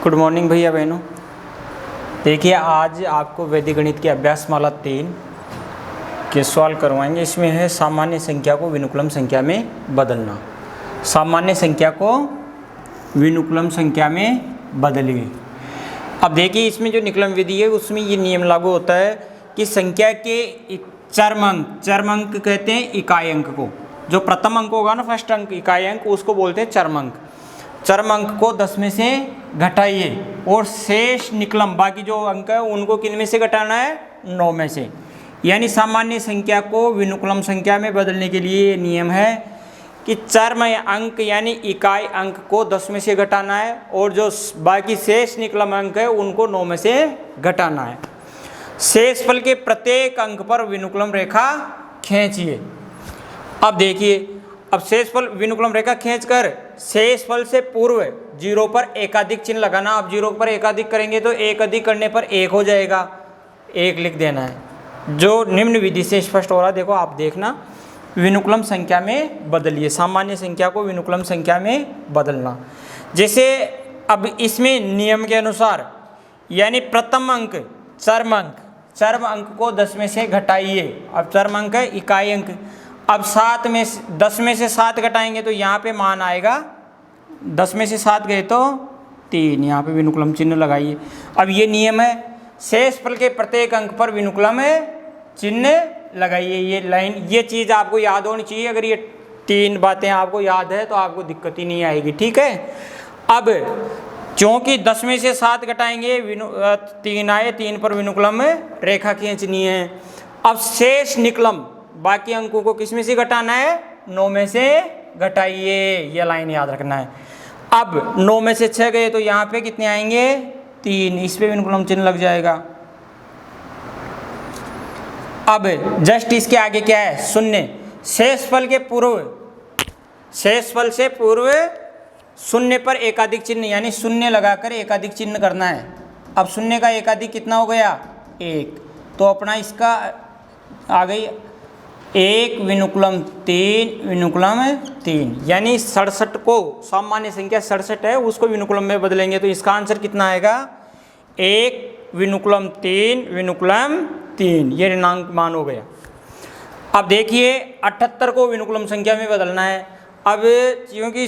Good morning भैया बहनों। देखिए आज आपको वैदिक गणित की अभ्यासमाला 3 के सवाल करवाएंगे। इसमें है सामान्य संख्या को विनुकुलम संख्या में बदलना। सामान्य संख्या को विनुकुलम संख्या में बदलिए। अब देखिए इसमें जो निकलन विधि है उसमें ये नियम लागू होता है कि संख्या के चरम अंक कहते हैं इकाई अंक को। जो प्रथम अंक होगा ना, फर्स्ट अंक इकाई अंक, उसको बोलते हैं चरम अंक। चरम अंक को 10 में से घटाइए और शेष निकलम बाकी जो अंक है उनको किन में से घटाना है? 9 में से। यानी सामान्य संख्या को विनुकुलम संख्या में बदलने के लिए नियम है कि चरम अंक यानी इकाई अंक को 10 में से घटाना है और जो बाकी शेष निकलम अंक है उनको 9 में से घटाना है। शेषफल के प्रत्येक अंक पर विनुकुलम रेखा खींचिए। अब देखिए, अब शेषफल विनुकुलम रेखा खींचकर शेषफल से पूर्व 0 पर एकाधिक चिन्ह लगाना। अब 0 पर एकाधिक करेंगे तो एक अधिक करने पर 1 हो जाएगा, 1 लिख देना है। जो निम्न विधि से स्पष्ट हो रहा है, देखो आप देखना, विनुकुलम संख्या में बदलिए। सामान्य संख्या को विनुकुलम संख्या में बदलना। जैसे अब इसमें नियम के अनुसार यानी प्रथम अंक चरम अंक को 10 में से घटाइए। अब चरम अंक है इकाई अंक। अब 10 में से 7 घटाएंगे तो यहाँ पे मान आएगा, 10 में से 7 गए तो 3, यहाँ पे विनुकुलम चिन्ह लगाइए। अब ये नियम है, शेषफल के प्रत्येक अंक पर विनुकुलम चिन्ह लगाइए। ये लाइन, ये चीज़ आपको याद होनी चाहिए। अगर ये 3 बातें आपको याद है तो आपको दिक्कत ही नहीं आएगी, ठीक है। अब क्योंकि 10 में से 7 घटाएंगे 3 आए, 3 पर विनुकुलम रेखा खींचनी है। अब शेष निकलम बाकी अंकों को किस में से घटाना है? 9 में से घटाइए। ये लाइन याद रखना है। अब 9 में से 6 गए तो यहाँ पे कितने आएंगे? 3। इस पे विनुकुलम चिन्ह लग जाएगा। अब जस्ट इसके आगे क्या है? 0। शेषफल से पूर्व 0 पर एकाधिक चिन्ह यानी 0 लगाकर एकाधिक चिन्ह करना है। अब 0 का एकाधिक कितना हो गया? 1। तो अपना इसका आ गई 1 विनुकुलम 3 यानी 67 को, सामान्य संख्या 67 है, उसको विनुकुलम में बदलेंगे तो इसका आंसर कितना आएगा? 1 विनुकुलम 3 ये ऋणांक मान हो गया। अब देखिए 78 को विनुकुलम संख्या में बदलना है। अब क्योंकि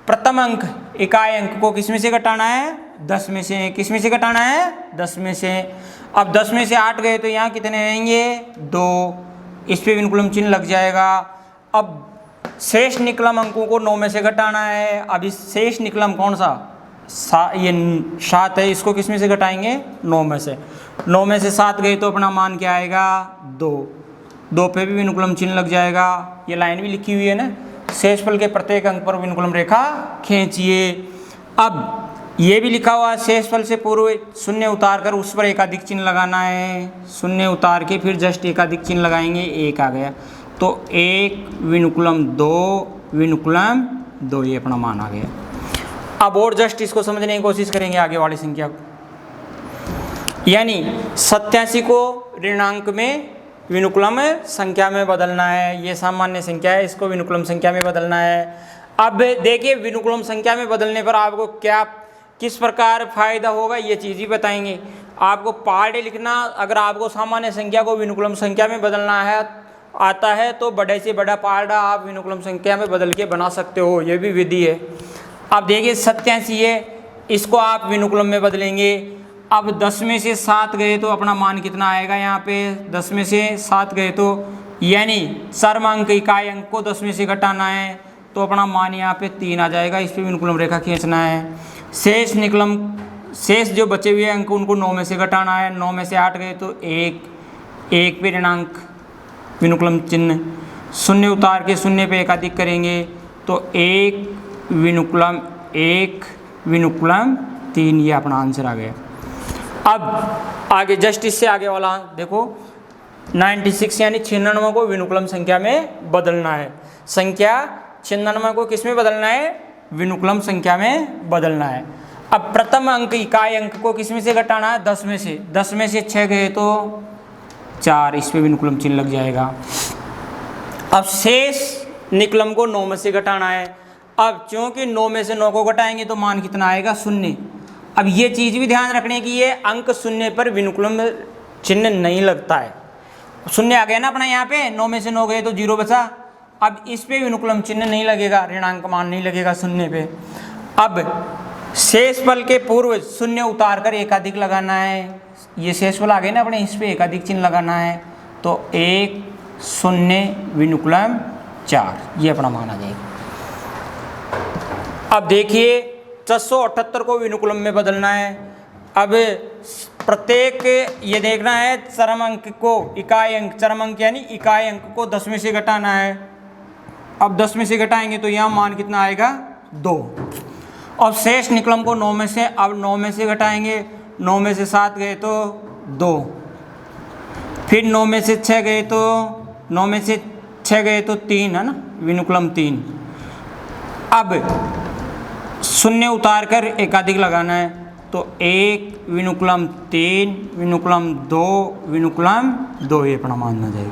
प्रथम अंक इकाई अंक को किस में से घटाना है? 10 में से। किस में से घटाना है? 10 में से। अब 10 में से 8 गए तो यहाँ कितने रहेंगे? 2। इस पे विनुकुलम चिन्ह लग जाएगा। अब शेष निकलम अंकों को 9 में से घटाना है। अब इस शेष निकलम कौन सा? ये 7 है, इसको किस में से घटाएंगे? 9 में से। 9 में से 7 गए तो अपना मान क्या आएगा? 2 पे भी विनुकुलम चिन्ह लग जाएगा। ये लाइन भी लिखी हुई है ना, शेषफल के प्रत्येक अंक पर विनुकुलम रेखा खींचिए। अब ये भी लिखा हुआ है, शेषफल से पूर्व 0 उतार कर उस पर एकाधिक चिन्ह लगाना है। 0 उतार के फिर जस्ट एकाधिक चिन्ह लगाएंगे, 1 आ गया तो 1 विनुकुलम 2 ये अपना मान आ गया। अब और जस्ट इसको समझने की कोशिश करेंगे आगे वाली संख्या को। यानी 87 को ऋणांक में विनुकुलम संख्या में बदलना है। ये सामान्य संख्या है, इसको विनुकुलम संख्या में बदलना है। अब देखिए विनुकुलम संख्या में बदलने पर आपको किस प्रकार फायदा होगा ये चीज़ ही बताएंगे। आपको पहाड़े लिखना, अगर आपको सामान्य संख्या को विनुकुलम संख्या में बदलना है आता है तो बड़े से बड़ा पहाड़ा आप विनुकुलम संख्या में बदल के बना सकते हो, ये भी विधि है। अब देखिए 87 है, इसको आप विनुकुलम में बदलेंगे। अब 10 में से 7 गए तो अपना मान कितना आएगा? यहाँ पे 10 में से 7 गए तो यानी चरम अंक इकाई अंक को 10 में से घटाना है तो अपना मान यहाँ पे 3 आ जाएगा। इस पर विनुकुलम रेखा खींचना है। शेष जो बचे हुए अंक उनको 9 में से घटाना है। 9 में से 8 गए तो 1 पे ऋणांक विनुकुलम चिन्ह। 0 उतार के 0 पे एकाधिक करेंगे तो 1 विनुकुलम 3 ये अपना आंसर आ गया। अब आगे जस्ट इससे आगे वाला देखो 96 यानी 96 को विनुकुलम संख्या में बदलना है। संख्या 96 को किस में बदलना है? विनुकुलम संख्या में बदलना है। अब प्रथम अंक इकाई अंक को किस में से घटाना है? 10 में से। 10 में से 6 गए तो 4, इस पे विनुकुलम चिन्ह लग जाएगा। अब शेष निकलम को 9 में से घटाना है। अब क्योंकि 9 में से 9 को घटाएंगे तो मान कितना आएगा? 0। अब ये चीज़ भी ध्यान रखने की है, अंक शून्य पर विनुकुलम चिन्ह नहीं लगता है। शून्य आ गया ना अपना यहाँ पे, 9 में से 9 गए तो 0 बचा। अब इस पे विनुकुलम चिन्ह नहीं लगेगा, ऋणांक मान नहीं लगेगा शून्य पे। अब शेषफल के पूर्व शून्य उतार कर एकाधिक लगाना है। ये शेषफल आ गए ना अपने, इस पे एकाधिक चिन्ह लगाना है। तो 1 0 विनुकुलम 4, ये अपना मान आ जाएगा। अब देखिए 478 को विनुकुलम में बदलना है। अब प्रत्येक ये देखना है चरम अंक को, इकाई अंक, चरम अंक यानी इकाई अंक को 10 में से घटाना है। अब 10 में से घटाएंगे तो यहाँ मान कितना आएगा 2। और शेष निकलम को 9 में से, अब 9 में से घटाएंगे, 9 में से 7 गए तो 2, फिर 9 में से 6 गए तो 9 में से 6 गए तो 3 है ना, विनुकुलम 3। अब शून्य उतार कर एकाधिक लगाना है। तो 1 विनुकुलम 3 विनुकुलम 2 विनुकुलम 2, ये अपना मानना जाएगा।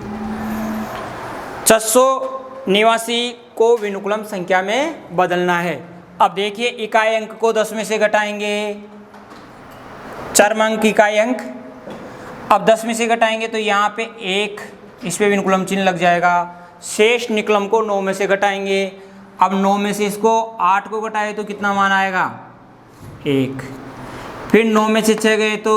489 को विनुकुलम संख्या में बदलना है। अब देखिए इकाई अंक को 10 में से घटाएंगे, चरम अंक इकाई अंक। अब 10 में से घटाएंगे तो यहाँ पे 1, इस पे विनुकुलम चिन्ह लग जाएगा। शेष निकलम को 9 में से घटाएंगे। अब 9 में से इसको 8 को घटाए तो कितना मान आएगा 1, फिर 9 में से 6 गए तो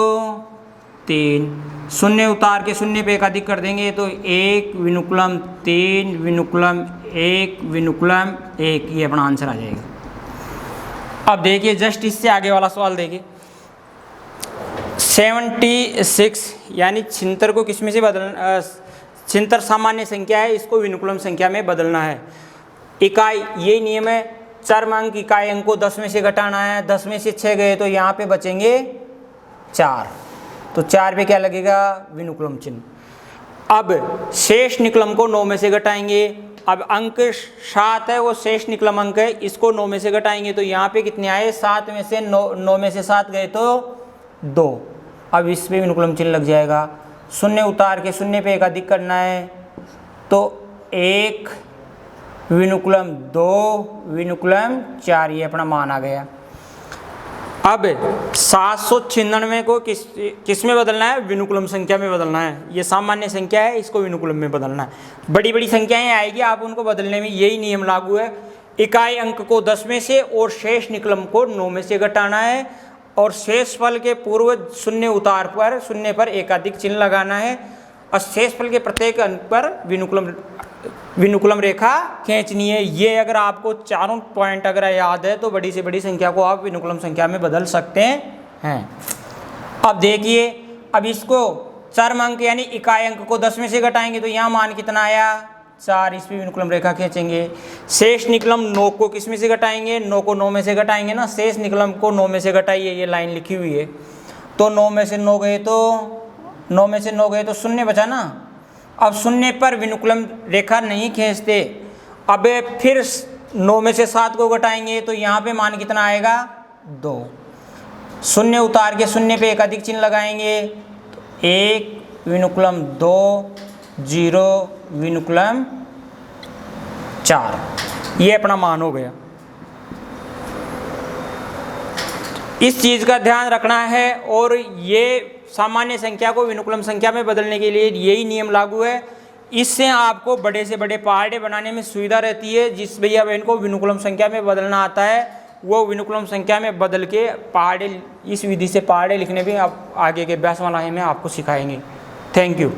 3, शून्य उतार के शून्य पे एकाधिक कर देंगे तो 1 विनुकुलम 3 विनुकुलम 1 विनुकुलम 1, ये अपना आंसर आ जाएगा। अब देखिए जस्ट इससे आगे वाला सवाल देखिए, 76 यानी 76 को किस में से बदलना, 76 सामान्य संख्या है, इसको विनुकुलम संख्या में बदलना है। इकाई, यही नियम है, चरम अंक इकाई अंक को 10 में से घटाना है। 10 में से 6 गए तो यहाँ पे बचेंगे 4, तो 4 पे क्या लगेगा विनुकुलम चिन्ह। अब शेष निकलम को 9 में से घटाएंगे। अब अंक 7 है, वो शेष निकलम अंक है, इसको 9 में से घटाएंगे तो यहाँ पे कितने आए, 7 में से 9 में से 7 गए तो 2। अब इस पे विनुकुलम चिन्ह लग जाएगा। शून्य उतार के शून्य पे एकाधिक करना है तो 1 विनुकुलम 2 विनुकुलम 4, ये अपना मान आ गया। अब 796 को किस में बदलना है, विनुकुलम संख्या में बदलना है। ये सामान्य संख्या है, इसको विनुकुलम में बदलना है। बड़ी बड़ी संख्याएं आएगी, आप उनको बदलने में यही नियम लागू है। इकाई अंक को 10 में से और शेष निकलम को 9 में से घटाना है और शेषफल के पूर्व शून्य उतार पर शून्य पर एकाधिक चिन्ह लगाना है और शेषफल के प्रत्येक अंक पर विनुकुलम रेखा खींचनी है। ये अगर आपको चारों पॉइंट अगर याद है तो बड़ी से बड़ी संख्या को आप विनुकुलम संख्या में बदल सकते हैं। अब देखिए, अब इसको चरम अंक यानी इकाई अंक को 10 में से घटाएंगे तो यहाँ मान कितना आया 4, इस पे विनुकुलम रेखा खींचेंगे। शेष निकलम 9 को किस में से घटाएंगे, 9 को 9 में से घटाएंगे ना, शेष निकलम को 9 में से घटाइए, ये लाइन लिखी हुई है। तो 9 में से 9 गए तो शून्य बचा ना। अब शून्य पर विनुकुलम रेखा नहीं खींचते। अब फिर 9 में से 7 को घटाएंगे तो यहाँ पे मान कितना आएगा 2। शून्य उतार के शून्य पे एकाधिक चिन्ह लगाएंगे तो 1 विनुकुलम 2 0 विनुकुलम 4, ये अपना मान हो गया। इस चीज़ का ध्यान रखना है और ये सामान्य संख्या को विनुकुलम संख्या में बदलने के लिए यही नियम लागू है। इससे आपको बड़े से बड़े पहाड़े बनाने में सुविधा रहती है। जिस भैया बहन को विनुकुलम संख्या में बदलना आता है वो विनुकुलम संख्या में बदल के पहाड़े, इस विधि से पहाड़े लिखने भी आप आगे के अभ्यास वाला में आपको सिखाएंगे। Thank you.